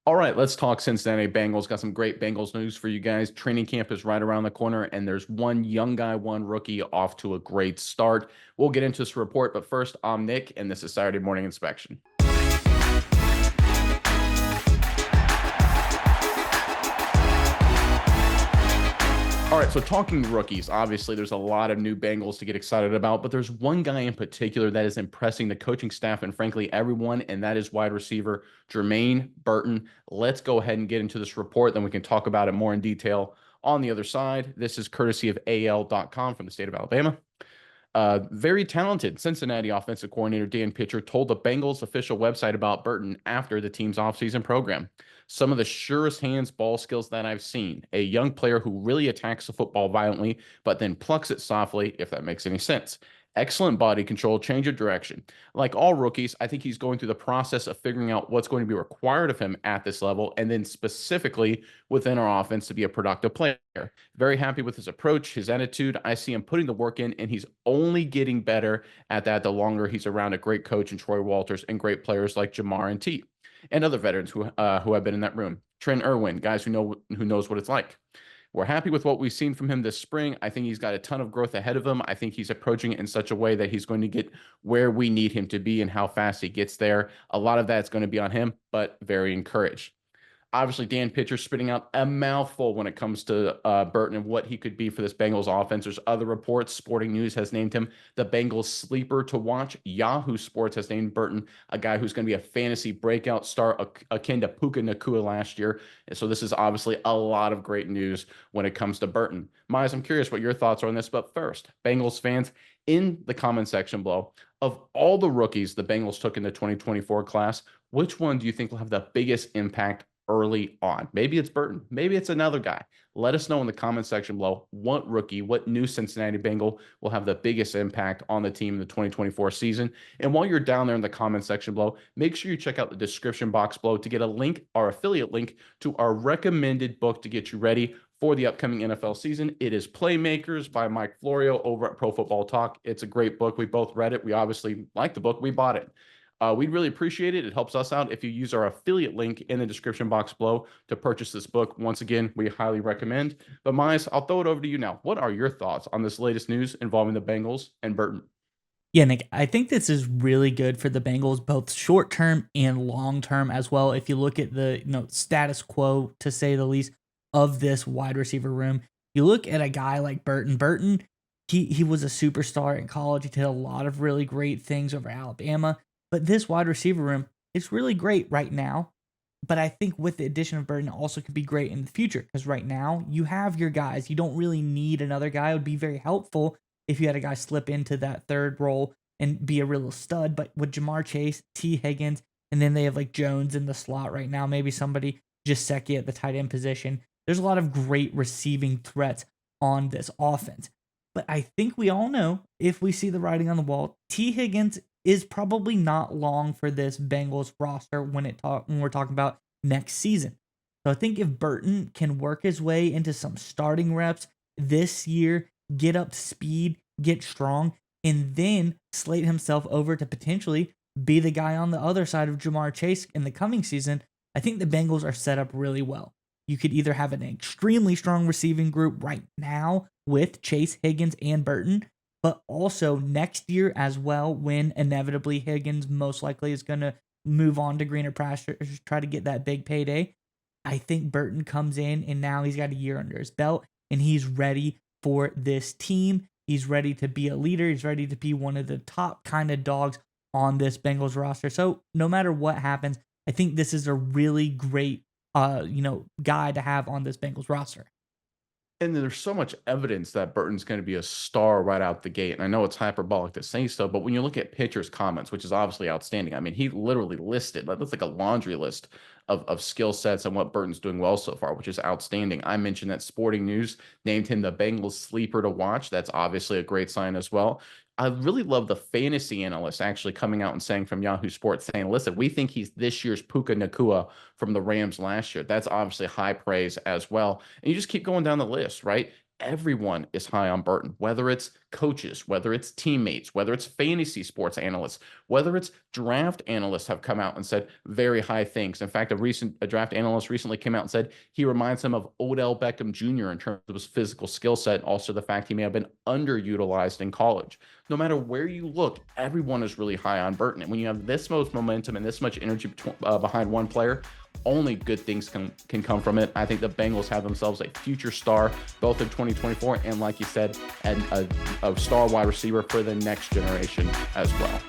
All right, let's talk Cincinnati Bengals. Got some great Bengals news for you guys. Training camp is right around the corner, and there's one young guy, one rookie off to a great start. We'll get into this report, but first, I'm Nick, and this is Saturday Morning Inspection. All right, so talking rookies, obviously there's a lot of new Bengals to get excited about, but there's one guy in particular that is impressing the coaching staff and frankly everyone, and that is wide receiver Jermaine Burton. Let's go ahead and get into this report, then we can talk about it more in detail on the other side. This is courtesy of AL.com from the state of Alabama. Very talented Cincinnati offensive coordinator Dan Pitcher told the Bengals official website about Burton after the team's offseason program. Some of the surest hands ball skills that I've seen. A young player who really attacks the football violently, but then plucks it softly, if that makes any sense. Excellent body control, change of direction. Like all rookies, I think he's going through the process of figuring out what's going to be required of him at this level, and then specifically within our offense to be a productive player. Very happy with his approach, his attitude. I see him putting the work in, and he's only getting better at that the longer he's around a great coach in Troy Walters and great players like Jamar and T and other veterans who have been in that room. Trent Irwin, guys who knows what it's like. We're happy with what we've seen from him this spring. I think he's got a ton of growth ahead of him. I think he's approaching it in such a way that he's going to get where we need him to be and how fast he gets there. A lot of that's going to be on him, but very encouraged. Obviously, Dan Pitcher spitting out a mouthful when it comes to Burton and what he could be for this Bengals offense. There's other reports. Sporting News has named him the Bengals sleeper to watch. Yahoo Sports has named Burton a guy who's going to be a fantasy breakout star akin to Puka Nakua last year. And so this is obviously a lot of great news when it comes to Burton. Miles, I'm curious what your thoughts are on this. But first, Bengals fans, in the comment section below, of all the rookies the Bengals took in the 2024 class, which one do you think will have the biggest impact early on? Maybe it's Burton. Maybe it's another guy. Let us know in the comment section below what rookie, what new Cincinnati Bengal will have the biggest impact on the team in the 2024 season. And while you're down there in the comment section below, make sure you check out the description box below to get a link, our affiliate link to our recommended book to get you ready for the upcoming NFL season. It is Playmakers by Mike Florio over at Pro Football Talk. It's a great book. We both read it. We obviously like the book. We bought it. We'd really appreciate it. It helps us out if you use our affiliate link in the description box below to purchase this book. Once again, we highly recommend. But Miles, I'll throw it over to you now. What are your thoughts on this latest news involving the Bengals and Burton? Yeah, Nick, I think this is really good for the Bengals, both short term and long term as well. If you look at the status quo, to say the least, of this wide receiver room, you look at a guy like Burton. Burton, he was a superstar in college. He did a lot of really great things over Alabama. But this wide receiver room is really great right now. But I think with the addition of Burton, it also could be great in the future because right now you have your guys. You don't really need another guy. It would be very helpful if you had a guy slip into that third role and be a real stud. But with Jamar Chase, T. Higgins, and then they have like Jones in the slot right now, maybe somebody Gesicki at the tight end position. There's a lot of great receiving threats on this offense. But I think we all know if we see the writing on the wall, T. Higgins is probably not long for this Bengals roster when we're talking about next season. So I think if Burton can work his way into some starting reps this year, get up to speed, get strong, and then slate himself over to potentially be the guy on the other side of Jamar Chase in the coming season, I think the Bengals are set up really well. You could either have an extremely strong receiving group right now with Chase, Higgins, and Burton, but also next year as well, when inevitably Higgins most likely is going to move on to greener pastures, try to get that big payday. I think Burton comes in and now he's got a year under his belt and he's ready for this team. He's ready to be a leader. He's ready to be one of the top kind of dogs on this Bengals roster. So no matter what happens, I think this is a really great, guy to have on this Bengals roster. And there's so much evidence that Burton's going to be a star right out the gate. And I know it's hyperbolic to say so, but when you look at Pitcher's comments, which is obviously outstanding, I mean, he literally listed, that's like a laundry list of skill sets and what Burton's doing well so far, which is outstanding. I mentioned that Sporting News named him the Bengals sleeper to watch. That's obviously a great sign as well. I really love the fantasy analyst actually coming out and saying from Yahoo Sports, saying, listen, we think he's this year's Puka Nakua from the Rams last year. That's obviously high praise as well. And you just keep going down the list, right? everyone is high on Burton, whether it's coaches, whether it's teammates, whether it's fantasy sports analysts, whether it's draft analysts have come out and said very high things. In fact, a draft analyst recently came out and said he reminds him of Odell Beckham Jr. in terms of his physical skill set, also the fact he may have been underutilized in college. No matter where you look, everyone is really high on Burton. And when you have this much momentum and this much energy behind one player, only good things can come from it. I think the Bengals have themselves a future star, both in 2024 and, like you said, and a star wide receiver for the next generation as well.